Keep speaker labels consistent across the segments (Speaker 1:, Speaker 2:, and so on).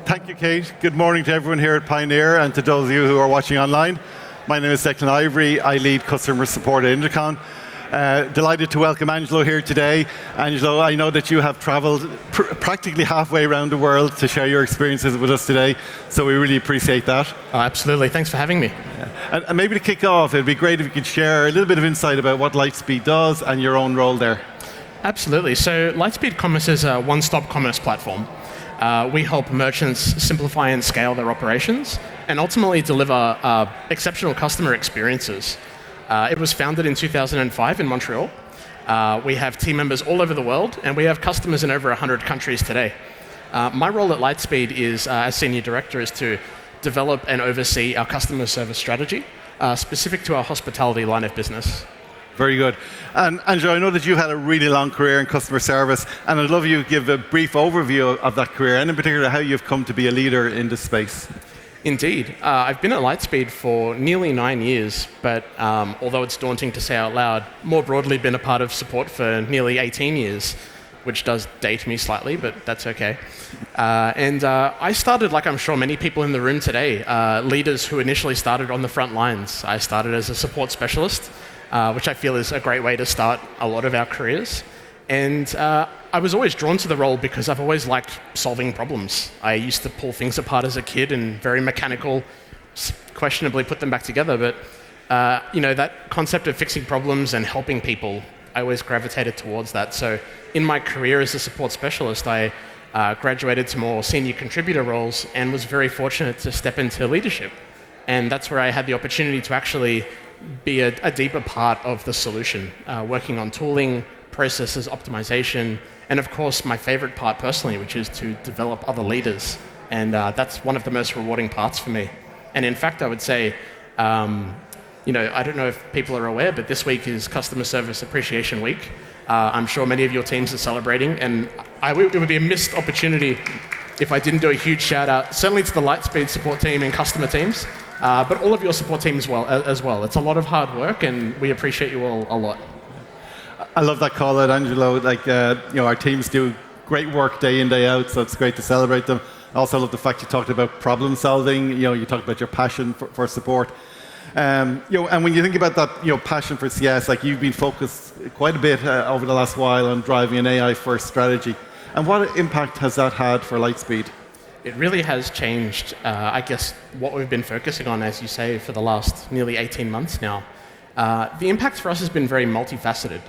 Speaker 1: Thank you, Kate. Good morning to everyone here at Pioneer and to those of you who are watching online. My name is Declan Ivory. I lead customer support at Intercom. Delighted to welcome Angelo here today. Angelo, I know that you have traveled practically halfway around the world to share your experiences with us today, so we really appreciate that.
Speaker 2: Oh, absolutely. Thanks for having me.
Speaker 1: And maybe to kick off, it'd be great if you could share a little bit of insight about what Lightspeed does and your own role there.
Speaker 2: Absolutely. So Lightspeed Commerce is a one-stop commerce platform. We help merchants simplify and scale their operations and ultimately deliver exceptional customer experiences. It was founded in 2005 in Montreal. We have team members all over the world, and we have customers in over 100 countries today. My role at Lightspeed is, as Senior Director, is to develop and oversee our customer service strategy, specific to our hospitality line of business.
Speaker 1: Very good. And Angelo, I know that you've had a really long career in customer service, and I'd love you to give a brief overview of that career, and in particular how you've come to be a leader in this space.
Speaker 2: Indeed. I've been at Lightspeed for nearly 9 years, but although it's daunting to say out loud, more broadly been a part of support for nearly 18 years, which does date me slightly, but that's okay. And I started, like I'm sure many people in the room today, leaders who initially started on the front lines. I started as a support specialist, which I feel is a great way to start a lot of our careers. And I was always drawn to the role because I've always liked solving problems. I used to pull things apart as a kid and very mechanical, questionably put them back together. But that concept of fixing problems and helping people, I always gravitated towards that. So in my career as a support specialist, I graduated to more senior contributor roles and was very fortunate to step into leadership. And that's where I had the opportunity to actually be a deeper part of the solution, working on tooling, processes, optimization, and of course my favorite part personally, which is to develop other leaders. And that's one of the most rewarding parts for me. And in fact, I would say, I don't know if people are aware, but this week is Customer Service Appreciation Week. I'm sure many of your teams are celebrating, and it would be a missed opportunity if I didn't do a huge shout out, certainly to the Lightspeed support team and customer teams, but all of your support teams as well. It's a lot of hard work, and we appreciate you all a lot.
Speaker 1: I love that call out, Angelo. Our teams do great work day in, day out, so it's great to celebrate them. I also love the fact you talked about problem solving. You talked about your passion for support. And when you think about that, passion for CS, you've been focused quite a bit over the last while on driving an AI-first strategy. And what impact has that had for Lightspeed?
Speaker 2: It really has changed, I guess, what we've been focusing on, as you say, for the last nearly 18 months now. The impact for us has been very multifaceted.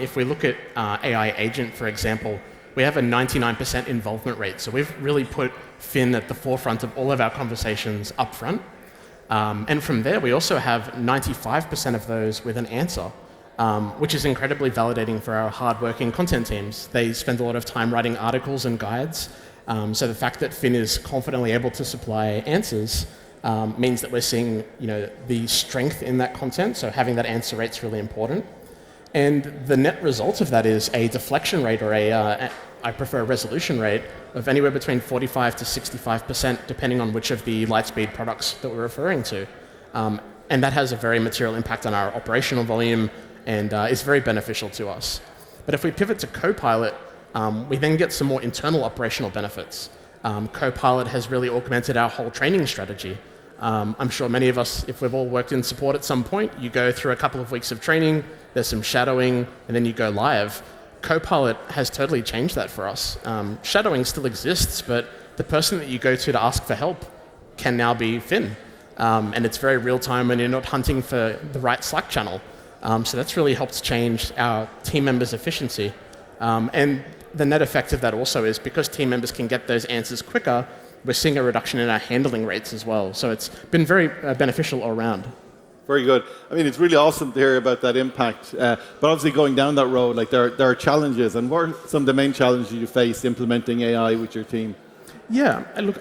Speaker 2: If we look at AI Agent, for example, we have a 99% involvement rate. So we've really put Finn at the forefront of all of our conversations up front. And from there, we also have 95% of those with an answer, which is incredibly validating for our hardworking content teams. They spend a lot of time writing articles and guides. So the fact that Finn is confidently able to supply answers means that we're seeing the strength in that content. So having that answer rate is really important. And the net result of that is a deflection rate, or I prefer a resolution rate, of anywhere between 45 to 65%, depending on which of the Lightspeed products that we're referring to. And that has a very material impact on our operational volume and is very beneficial to us. But if we pivot to Copilot, we then get some more internal operational benefits. Copilot has really augmented our whole training strategy. I'm sure many of us, if we've all worked in support at some point, you go through a couple of weeks of training, there's some shadowing, and then you go live. Copilot has totally changed that for us. Shadowing still exists, but the person that you go to ask for help can now be Finn. And it's very real time and you're not hunting for the right Slack channel. So that's really helped change our team members' efficiency. And the net effect of that also is because team members can get those answers quicker, we're seeing a reduction in our handling rates as well. So it's been very beneficial all around.
Speaker 1: Very good. I mean, it's really awesome to hear about that impact. But obviously going down that road, there are challenges. And what are some of the main challenges you face implementing AI with your team?
Speaker 2: Yeah, look,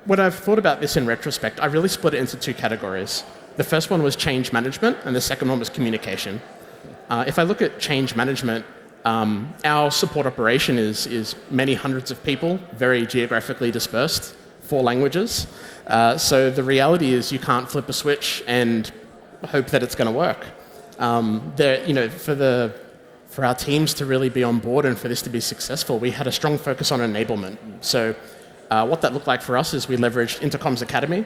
Speaker 2: when I've thought about this in retrospect, I really split it into two categories. The first one was change management, and the second one was communication. If I look at change management, our support operation is many hundreds of people, very geographically dispersed, 4 languages. So the reality is you can't flip a switch and hope that it's going to work. for our teams to really be on board and for this to be successful, we had a strong focus on enablement. So what that looked like for us is we leveraged Intercom's Academy.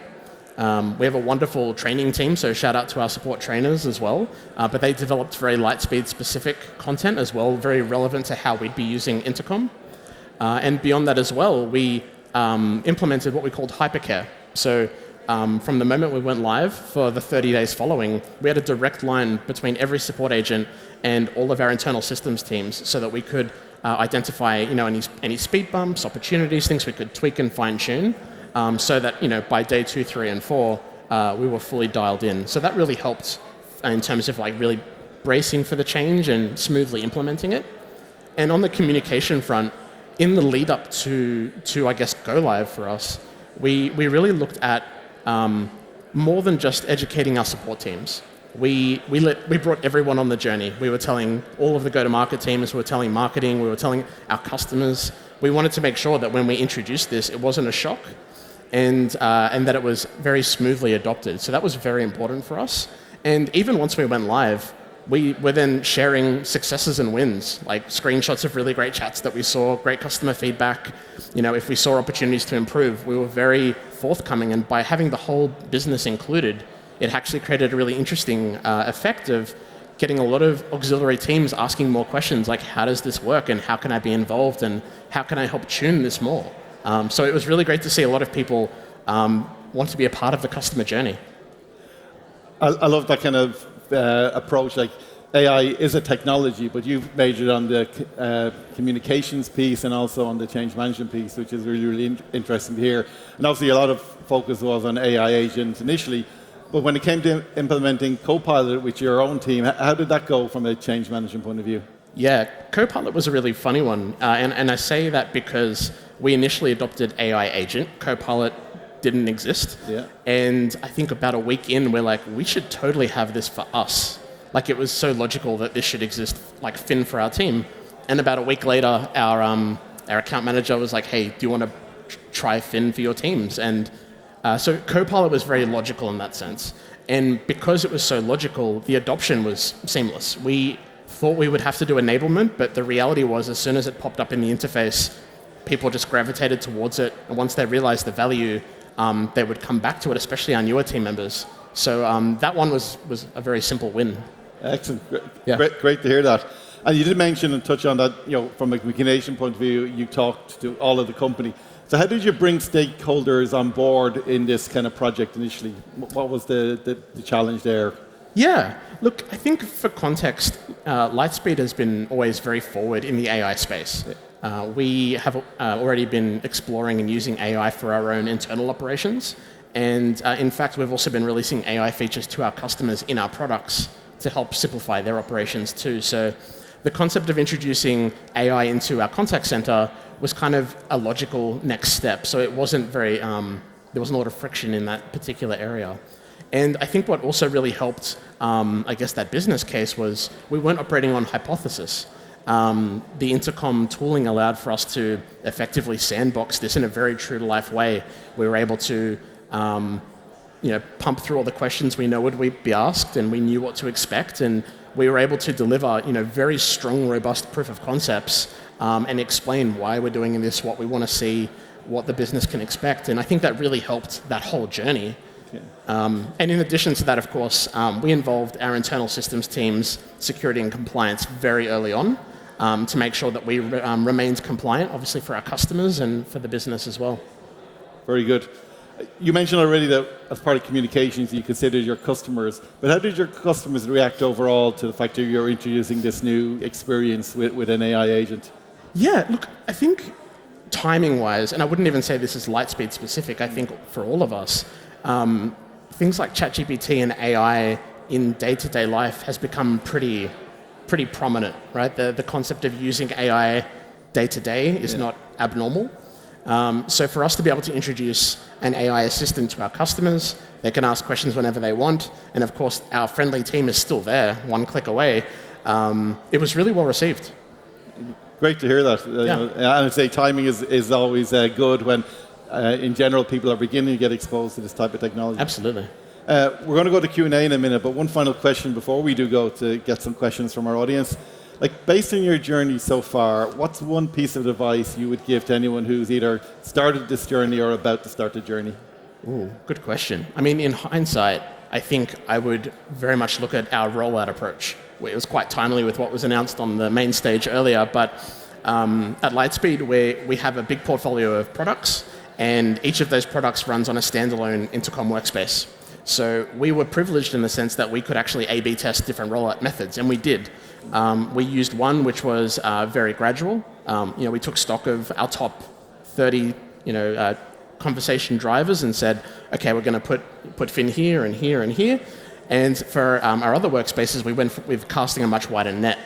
Speaker 2: We have a wonderful training team, so shout out to our support trainers as well. But they developed very Lightspeed specific content as well, very relevant to how we'd be using Intercom. And beyond that as well, we implemented what we called hypercare. So from the moment we went live for the 30 days following, we had a direct line between every support agent and all of our internal systems teams so that we could identify any speed bumps, opportunities, things we could tweak and fine tune so that by day 2, 3, and 4, we were fully dialed in. So that really helped in terms of really bracing for the change and smoothly implementing it. And on the communication front, in the lead up to I guess, go live for us, we really looked at more than just educating our support teams. We brought everyone on the journey. We were telling all of the go-to-market teams, we were telling marketing, we were telling our customers. We wanted to make sure that when we introduced this, it wasn't a shock and that it was very smoothly adopted. So that was very important for us. And even once we went live, we were then sharing successes and wins, like screenshots of really great chats that we saw, great customer feedback. If we saw opportunities to improve, we were very forthcoming. And by having the whole business included, it actually created a really interesting effect of getting a lot of auxiliary teams asking more questions, like how does this work and how can I be involved and how can I help tune this more? So it was really great to see a lot of people want to be a part of the customer journey.
Speaker 1: I love that kind of approach. Like AI is a technology, but you've majored on the communications piece and also on the change management piece, which is really, really interesting to hear. And obviously a lot of focus was on AI agents initially, but when it came to implementing Copilot with your own team, how did that go from a change management point of view?
Speaker 2: Yeah, Copilot was a really funny one. And I say that because we initially adopted AI agent. Copilot didn't exist. Yeah. And I think about a week in, we're like, we should totally have this for us. Like it was so logical that this should exist, like Finn for our team. And about a week later, our account manager was like, hey, do you want to try Finn for your teams? And so Copilot was very logical in that sense. And because it was so logical, the adoption was seamless. We thought we would have to do enablement, but the reality was as soon as it popped up in the interface, people just gravitated towards it. And once they realized the value, they would come back to it, especially our newer team members. So that one was a very simple win.
Speaker 1: Excellent. Great to hear that. And you did mention and touch on that, from a communication point of view, you talked to all of the company. So how did you bring stakeholders on board in this kind of project initially? What was the challenge there?
Speaker 2: Yeah, look, I think for context, Lightspeed has been always very forward in the AI space. We have already been exploring and using AI for our own internal operations. And in fact, we've also been releasing AI features to our customers in our products to help simplify their operations too. So the concept of introducing AI into our contact center was kind of a logical next step. So it wasn't very, there wasn't a lot of friction in that particular area. And I think what also really helped, I guess, that business case was we weren't operating on hypothesis. The Intercom tooling allowed for us to effectively sandbox this in a very true-to-life way. We were able to pump through all the questions we know would be asked, and we knew what to expect, and we were able to deliver very strong, robust proof of concepts and explain why we're doing this, what we want to see, what the business can expect. And I think that really helped that whole journey. Okay. And in addition to that, of course, we involved our internal systems teams, security and compliance very early on to make sure that we remained compliant, obviously for our customers and for the business as well.
Speaker 1: Very good. You mentioned already that as part of communications you considered your customers, but how did your customers react overall to the fact that you're introducing this new experience with an AI agent?
Speaker 2: Yeah, look, I think timing-wise, and I wouldn't even say this is Lightspeed specific, I think for all of us, things like ChatGPT and AI in day-to-day life has become pretty prominent, right? The concept of using AI day-to-day is not abnormal. So for us to be able to introduce an AI assistant to our customers, they can ask questions whenever they want, and of course our friendly team is still there, one click away. It was really well received.
Speaker 1: Great to hear that. And I'd say timing is always good when, in general, people are beginning to get exposed to this type of technology.
Speaker 2: Absolutely.
Speaker 1: We're going to go to Q&A in a minute, but one final question before we do go to get some questions from our audience. Like, based on your journey so far, what's one piece of advice you would give to anyone who's either started this journey or about to start the journey?
Speaker 2: Ooh, good question. I mean, in hindsight, I think I would very much look at our rollout approach. It was quite timely with what was announced on the main stage earlier, but at Lightspeed, we have a big portfolio of products, and each of those products runs on a standalone Intercom workspace. So we were privileged in the sense that we could actually A/B test different rollout methods, and we did. We used one which was very gradual. We took stock of our top 30, conversation drivers and said, okay, we're going to put Finn here and here and here. And for our other workspaces, we went with casting a much wider net.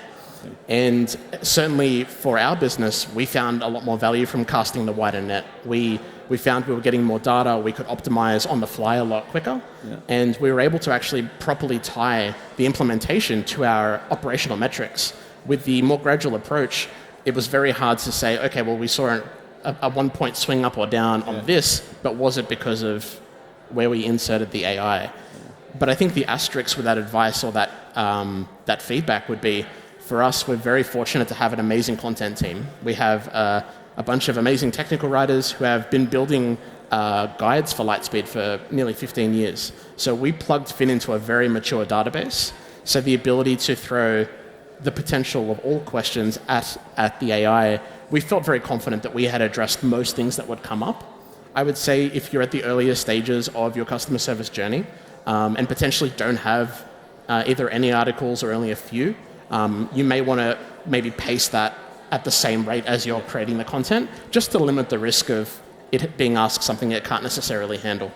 Speaker 2: And certainly for our business, we found a lot more value from casting the wider net. We found we were getting more data, we could optimize on the fly a lot quicker, and we were able to actually properly tie the implementation to our operational metrics. With the more gradual approach, it was very hard to say, okay, well, we saw a 1 point swing up or down on this, but was it because of where we inserted the AI? But I think the asterisk with that advice or that feedback would be, for us, we're very fortunate to have an amazing content team. We have a bunch of amazing technical writers who have been building guides for Lightspeed for nearly 15 years. So we plugged Finn into a very mature database. So the ability to throw the potential of all questions at the AI, we felt very confident that we had addressed most things that would come up. I would say if you're at the earlier stages of your customer service journey and potentially don't have either any articles or only a few, you may want to maybe pace that at the same rate as you're creating the content, just to limit the risk of it being asked something it can't necessarily handle.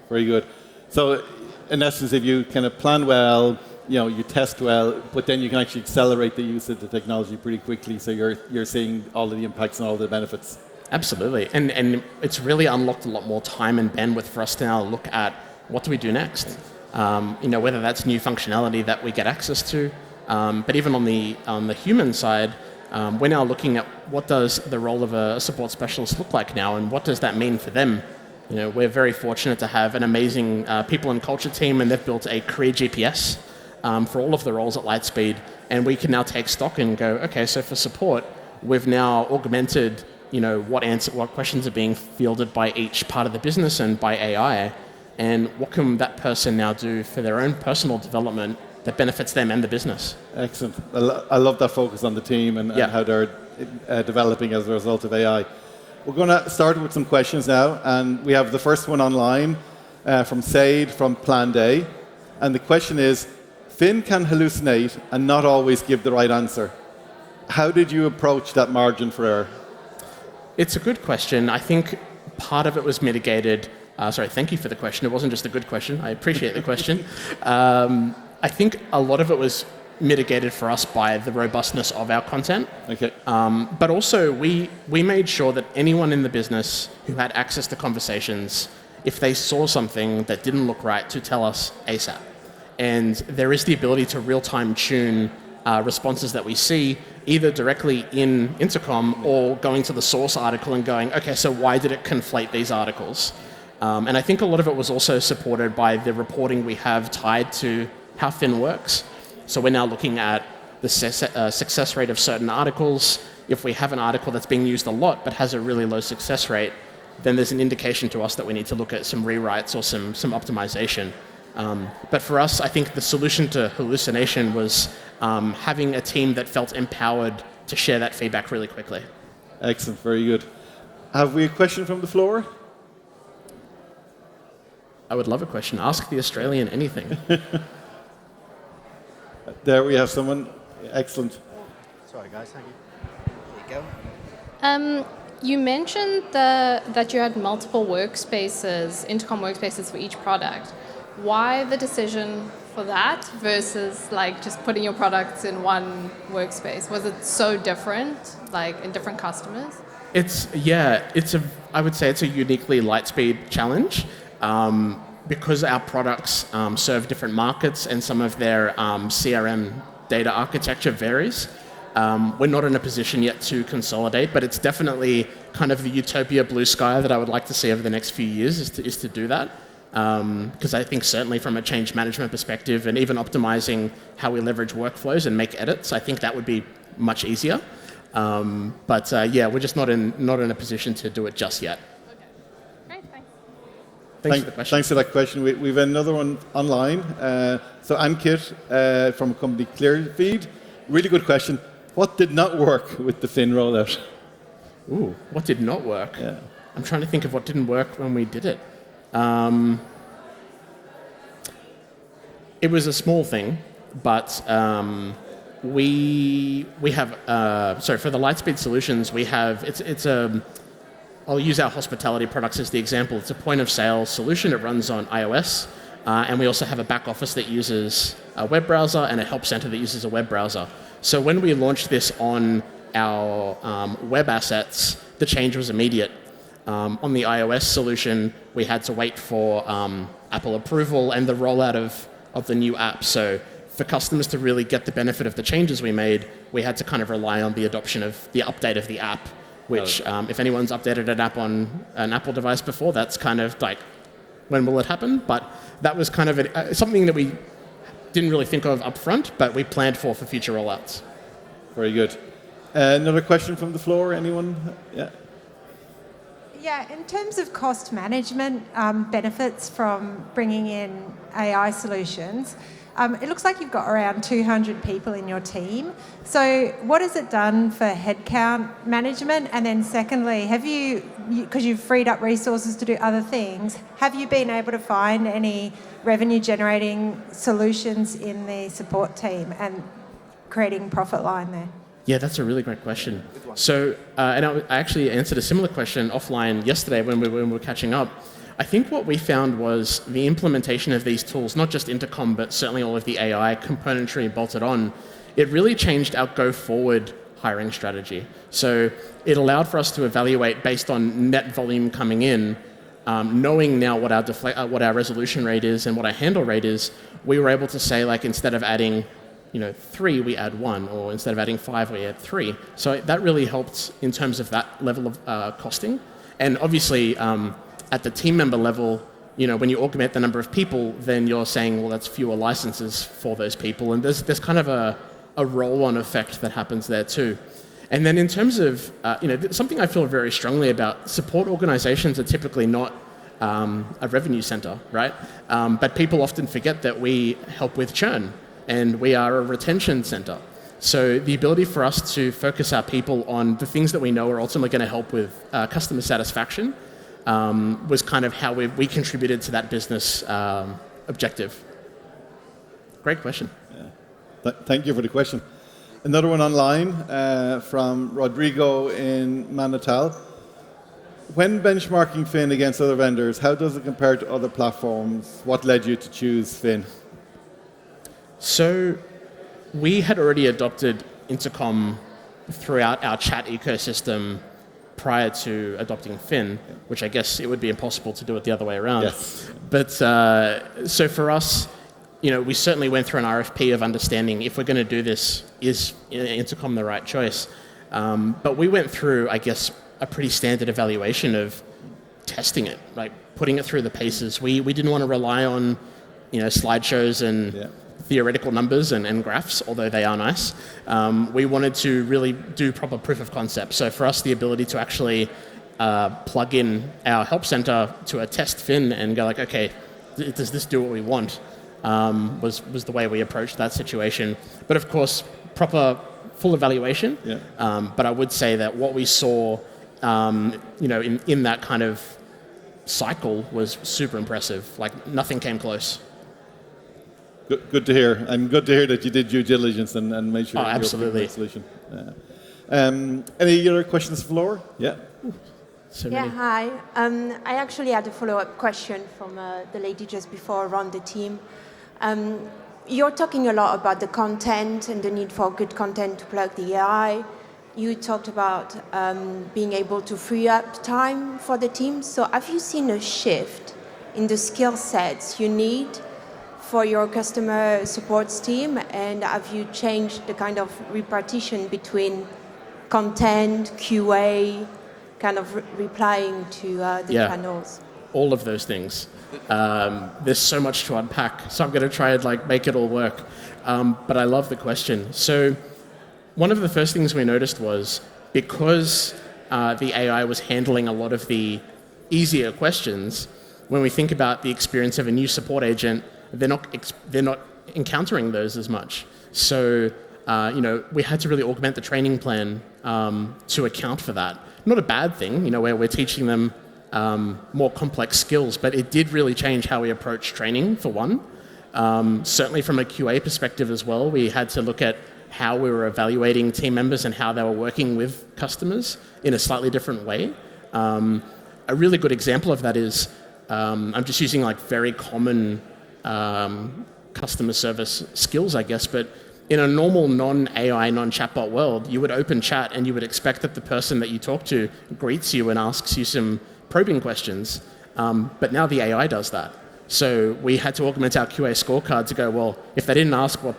Speaker 1: Very good. So in essence, if you kind of plan well, you test well, but then you can actually accelerate the use of the technology pretty quickly, so you're seeing all of the impacts and all the benefits.
Speaker 2: Absolutely. And it's really unlocked a lot more time and bandwidth for us to now look at what do we do next. Whether that's new functionality that we get access to, but even on the human side, we're now looking at what does the role of a support specialist look like now, and what does that mean for them. We're very fortunate to have an amazing people and culture team, and they've built a career GPS for all of the roles at Lightspeed, and we can now take stock and go, okay, so for support, we've now augmented, what questions are being fielded by each part of the business and by AI, and what can that person now do for their own personal development that benefits them and the business.
Speaker 1: Excellent. I love that focus on the team and how they're developing as a result of AI. We're going to start with some questions now, and we have the first one online from Said from Plan Day, and the question is, Finn can hallucinate and not always give the right answer. How did you approach that margin for error?
Speaker 2: It's a good question. I think part of it was mitigated. Thank you for the question. It wasn't just a good question. I appreciate the question. I think a lot of it was mitigated for us by the robustness of our content.
Speaker 1: Okay.
Speaker 2: But also, we made sure that anyone in the business who had access to conversations, if they saw something that didn't look right, to tell us ASAP. And there is the ability to real-time tune responses that we see, either directly in Intercom or going to the source article and going, okay, so why did it conflate these articles? And I think a lot of it was also supported by the reporting we have tied to how Finn works. So we're now looking at the success rate of certain articles. If we have an article that's being used a lot but has a really low success rate, then there's an indication to us that we need to look at some rewrites or some optimization. But for us, I think the solution to hallucination was having a team that felt empowered to share that feedback really quickly.
Speaker 1: Excellent, very good. Have we a question from the floor?
Speaker 2: I would love a question. Ask the Australian anything.
Speaker 1: There we have someone. Excellent.
Speaker 3: Sorry, guys. Thank you. There you go.
Speaker 4: You mentioned that you had multiple workspaces, Intercom workspaces for each product. Why the decision for that versus just putting your products in one workspace? Was it so different, in different customers? I would say it's a uniquely Lightspeed challenge. Because our products serve different markets and some of their CRM data architecture varies, we're not in a position yet to consolidate, but it's definitely kind of the utopia blue sky that I would like to see over the next few years is to do that.
Speaker 2: Because I think certainly from a change management perspective and even optimizing how we leverage workflows and make edits, I think that would be much easier. Yeah, we're just not in a position to do it just yet.
Speaker 4: Great, thanks.
Speaker 2: Thanks for the question.
Speaker 1: Thanks for that question. We've another one online. So Ankit from a company Clearfeed. Really good question. What did not work with the Fin rollout?
Speaker 2: Ooh, what did not work?
Speaker 1: Yeah.
Speaker 2: I'm trying to think of what didn't work when we did it. It was a small thing, but we have for the Lightspeed solutions we have I'll use our hospitality products as the example. It's a point of sale solution. It runs on iOS, and we also have a back office that uses a web browser and a help center that uses a web browser. So when we launched this on our web assets, the change was immediate. On the iOS solution, we had to wait for Apple approval and the rollout of the new app. So for customers to really get the benefit of the changes we made, we had to kind of rely on the adoption of the update of the app, which if anyone's updated an app on an Apple device before, that's kind of like, when will it happen? But that was kind of something that we didn't really think of up front, but we planned for future rollouts.
Speaker 1: Very good. Another question from the floor, anyone? Yeah.
Speaker 5: Yeah, in terms of cost management benefits from bringing in AI solutions, it looks like you've got around 200 people in your team. So what has it done for headcount management? And then secondly, have you, because you've freed up resources to do other things, have you been able to find any revenue generating solutions in the support team and creating profit line there?
Speaker 2: Yeah, that's a really great question. So, and I actually answered a similar question offline yesterday when we were catching up. I think what we found was the implementation of these tools, not just Intercom, but certainly all of the AI componentry bolted on, it really changed our go-forward hiring strategy. So it allowed for us to evaluate based on net volume coming in, knowing now what our resolution rate is and what our handle rate is. We were able to say, like, instead of adding 3, we add 1, or instead of adding 5, we add 3. So that really helped in terms of that level of costing. And obviously, at the team member level, when you augment the number of people, then you're saying, well, that's fewer licenses for those people. And there's kind of a roll-on effect that happens there too. And then in terms of, something I feel very strongly about, support organizations are typically not a revenue center, right? But people often forget that we help with churn. And we are a retention center. So the ability for us to focus our people on the things that we know are ultimately going to help with customer satisfaction was kind of how we contributed to that business objective. Great question.
Speaker 1: Yeah. Thank you for the question. Another one online from Rodrigo in Manital. When benchmarking Fin against other vendors, how does it compare to other platforms? What led you to choose Fin?
Speaker 2: So we had already adopted Intercom throughout our chat ecosystem prior to adopting Fin, which I guess it would be impossible to do it the other way around.
Speaker 1: Yes.
Speaker 2: But so for us, we certainly went through an RFP of understanding if we're going to do this, is Intercom the right choice? But we went through, I guess, a pretty standard evaluation of testing it, like putting it through the paces. We didn't want to rely on slideshows and theoretical numbers and graphs, although they are nice. We wanted to really do proper proof of concept. So for us, the ability to actually plug in our help center to a test Fin and go like, okay, does this do what we want? Was the way we approached that situation. But of course, proper full evaluation. Yeah. But I would say that what we saw, in that kind of cycle was super impressive. Like nothing came close.
Speaker 1: Good to hear, and good to hear that you did due diligence and made sure you were the solution. Any other questions from the floor? Yeah.
Speaker 6: Hi. I actually had a follow-up question from the lady just before around the team. You're talking a lot about the content and the need for good content to plug the AI. You talked about being able to free up time for the team. So have you seen a shift in the skill sets you need for your customer supports team, and have you changed the kind of repartition between content, QA, kind of replying to the channels?
Speaker 2: all of those things. There's so much to unpack, so I'm going to try and make it all work. But I love the question. So one of the first things we noticed was because the AI was handling a lot of the easier questions, when we think about the experience of a new support agent, they're not encountering those as much. So we had to really augment the training plan to account for that. Not a bad thing, where we're teaching them more complex skills, but it did really change how we approach training, for one. Certainly from a QA perspective as well, we had to look at how we were evaluating team members and how they were working with customers in a slightly different way. A really good example of that is, I'm just using very common customer service skills, I guess, but in a normal non-AI, non-chatbot world, you would open chat and you would expect that the person that you talk to greets you and asks you some probing questions, but now the AI does that. So we had to augment our QA scorecard to go, well, if they didn't ask what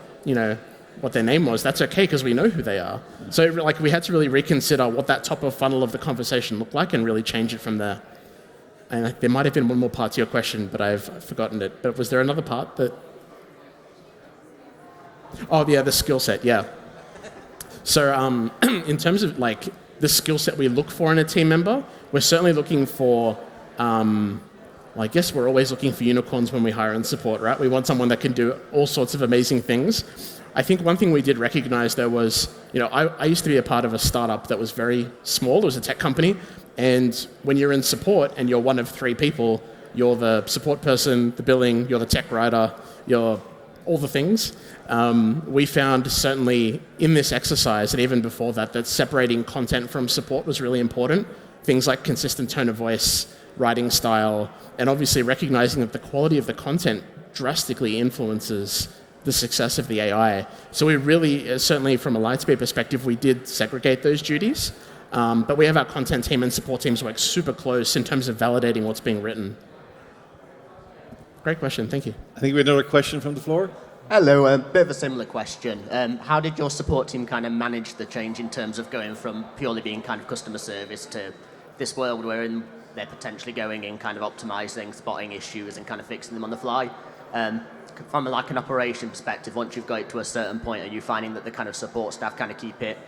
Speaker 2: their name was, that's okay because we know who they are. So we had to really reconsider what that top of funnel of the conversation looked like and really change it from there. And there might have been one more part to your question, but I've forgotten it. But was there another part that... Oh, yeah, the skill set, yeah. So in terms of the skill set we look for in a team member, we're certainly looking for... I guess we're always looking for unicorns when we hire in support, right? We want someone that can do all sorts of amazing things. I think one thing we did recognize though was, I used to be a part of a startup that was very small. It was a tech company. And when you're in support and you're one of 3 people, you're the support person, the billing, you're the tech writer, you're all the things. We found certainly in this exercise and even before that separating content from support was really important. Things like consistent tone of voice, writing style, and obviously recognizing that the quality of the content drastically influences the success of the AI. So we really, certainly from a Lightspeed perspective, we did segregate those duties, but we have our content team and support teams work super close in terms of validating what's being written. Great question, thank you.
Speaker 1: I think we have another question from the floor.
Speaker 3: Hello, a bit of a similar question. How did your support team kind of manage the change in terms of going from purely being kind of customer service to this world wherein they're potentially going in kind of optimizing, spotting issues and kind of fixing them on the fly? From an operation perspective, once you've got it to a certain point, are you finding that the kind of support staff kind of keep it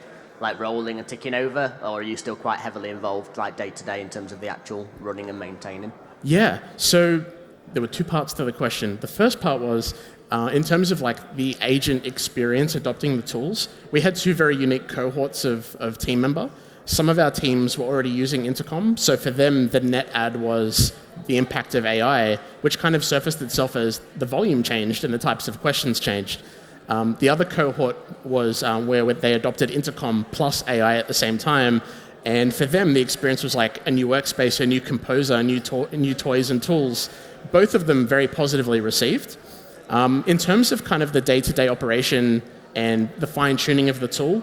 Speaker 3: rolling and ticking over, or are you still quite heavily involved day to day in terms of the actual running and maintaining?
Speaker 2: Yeah, so there were 2 parts to the question. The first part was in terms of the agent experience adopting the tools, we had 2 very unique cohorts of team member. Some of our teams were already using Intercom, so for them the net add was the impact of AI, which kind of surfaced itself as the volume changed and the types of questions changed. The other cohort was where they adopted Intercom plus AI at the same time, and for them the experience was like a new workspace, a new composer, new toys and tools, both of them very positively received. In terms of kind of the day-to-day operation and the fine-tuning of the tool,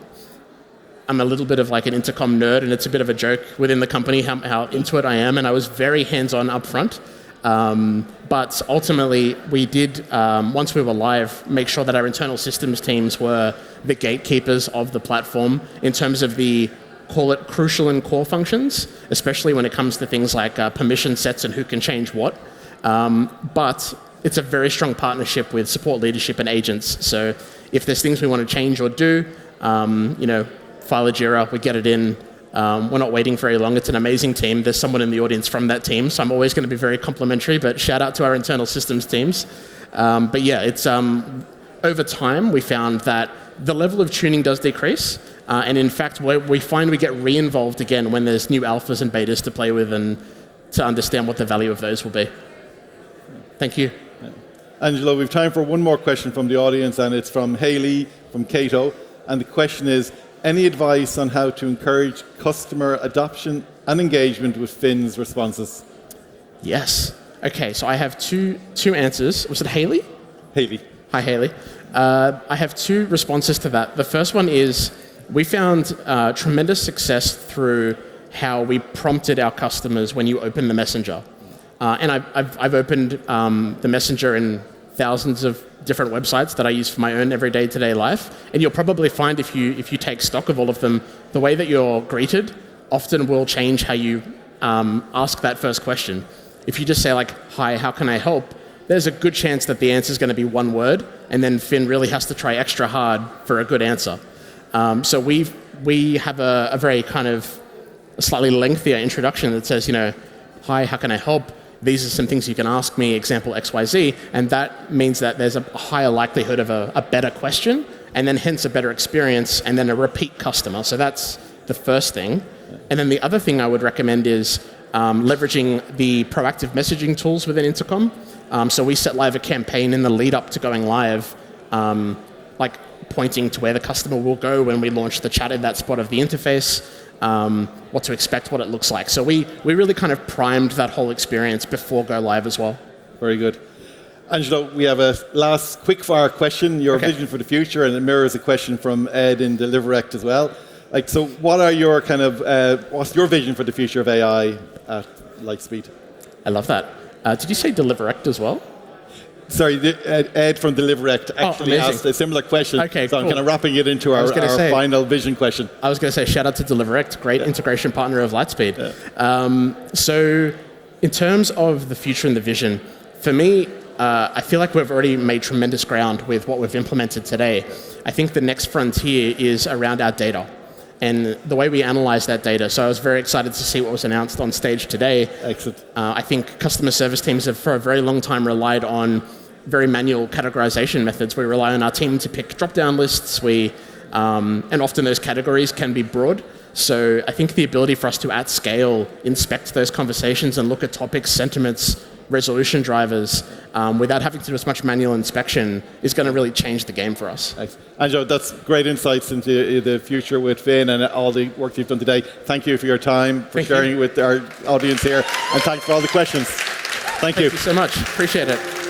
Speaker 2: I'm a little bit of an Intercom nerd, and it's a bit of a joke within the company how into it I am, and I was very hands-on up front. But ultimately, we did, once we were live, make sure that our internal systems teams were the gatekeepers of the platform in terms of the, call it, crucial and core functions, especially when it comes to things like permission sets and who can change what. But it's a very strong partnership with support leadership and agents. So if there's things we want to change or do, file a Jira, we get it in. We're not waiting very long. It's an amazing team. There's someone in the audience from that team, so I'm always going to be very complimentary, but shout out to our internal systems teams. But yeah, it's over time we found that the level of tuning does decrease, and in fact we find we get re-involved again when there's new alphas and betas to play with and to understand what the value of those will be. Thank you.
Speaker 1: Angelo, we have time for one more question from the audience, and it's from Hayley from Cato, and the question is, any advice on how to encourage customer adoption and engagement with Finn's responses?
Speaker 2: Yes. Okay, so I have two answers. Was it Hayley?
Speaker 1: Hayley.
Speaker 2: Hi, Hayley. I have 2 responses to that. The first one is we found tremendous success through how we prompted our customers when you open the messenger. And I've opened the messenger in thousands of different websites that I use for my own everyday today life, and you'll probably find if you take stock of all of them, the way that you're greeted often will change how you ask that first question. If you just say like, hi, how can I help? There's a good chance that the answer is going to be one word, and then Finn really has to try extra hard for a good answer. So we have a very kind of a slightly lengthier introduction that says, hi, how can I help? These are some things you can ask me, example XYZ, and that means that there's a higher likelihood of a better question, and then hence a better experience, and then a repeat customer. So that's the first thing. And then the other thing I would recommend is leveraging the proactive messaging tools within Intercom. So we set live a campaign in the lead up to going live, like pointing to where the customer will go when we launch the chat in that spot of the interface, what to expect, what it looks like. So we really kind of primed that whole experience before go live as well.
Speaker 1: Very good. Angelo, we have a last quick-fire question, your vision for the future, and it mirrors a question from Ed in Deliverect as well. So what are your what's your vision for the future of AI at Lightspeed?
Speaker 2: I love that. Did you say Deliverect as well?
Speaker 1: Sorry, Ed from Deliverect actually asked a similar question,
Speaker 2: okay,
Speaker 1: so
Speaker 2: cool.
Speaker 1: I'm kind of wrapping it into our final vision question.
Speaker 2: I was going to say shout out to Deliverect, great integration partner of Lightspeed. Yeah. So in terms of the future and the vision, for me, I feel like we've already made tremendous ground with what we've implemented today. I think the next frontier is around our data and the way we analyze that data. So I was very excited to see what was announced on stage today.
Speaker 1: Excellent.
Speaker 2: I think customer service teams have for a very long time relied on very manual categorization methods. We rely on our team to pick drop-down lists. And often those categories can be broad. So I think the ability for us to, at scale, inspect those conversations and look at topics, sentiments, resolution drivers, without having to do as much manual inspection is going to really change the game for us.
Speaker 1: Thanks. Angelo, that's great insights into the future with Finn and all the work you've done today. Thank you for your time, for sharing it with our audience here, and thanks for all the questions. Thank you.
Speaker 2: Thank you so much. Appreciate it.